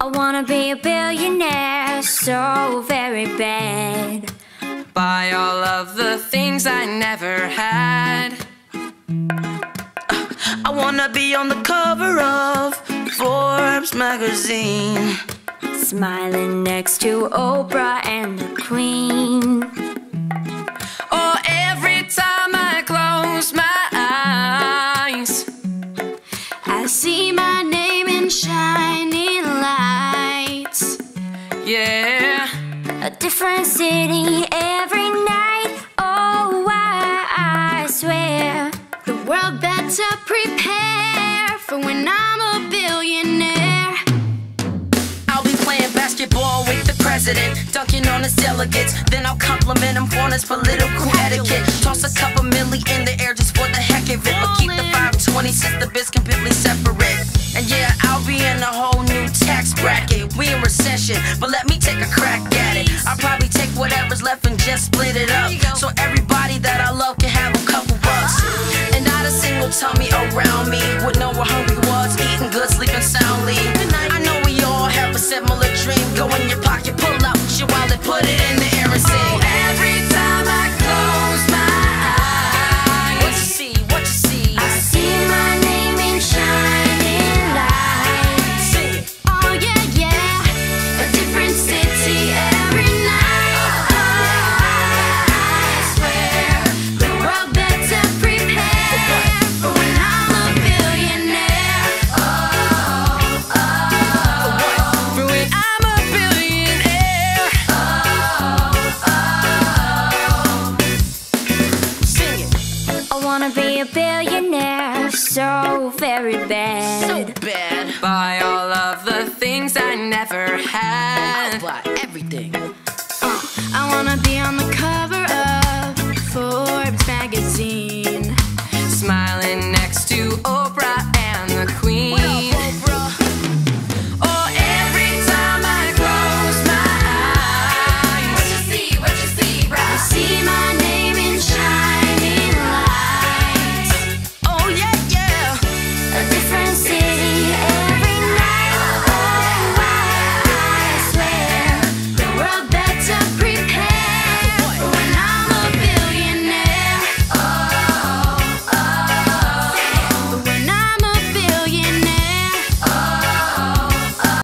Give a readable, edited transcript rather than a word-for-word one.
wanna be a billionaire so very bad. Buy all of the things I never had. I wanna be on the cover of Forbes magazine, Smiling next to Oprah and the Queen. or every time I close my eyes, I see my name in shining lights. yeah. A different city every night. Oh, I swear the world better prepare for when I'm a billionaire. I'll be playing basketball with the president, dunking on his delegates. Then I'll compliment him on his political etiquette. Toss a couple milli in the air just for the heck of it, but keep the 520 since the biz completely separate. And yeah, I'll be in a whole new tax bracket. We in recession, but let me take a crack at it. I'll probably take whatever's left and just split it up, so everybody that I love can have a couple bucks. And not a single tummy around me would know where hungry was, eating good, sleeping soundly. I know we all have a similar dream. Go in your pocket, pull out your wallet, put it in the air and sing. Every time I close my eyes, what you see, what you see? I see my name in shining lights. Sing it. Oh yeah, yeah, a different city every night. I swear the world better prepare for when I'm a billionaire. For when I'm a billionaire. Sing it. I wanna be a billionaire so very bad. So bad. Buy all of the things I never had.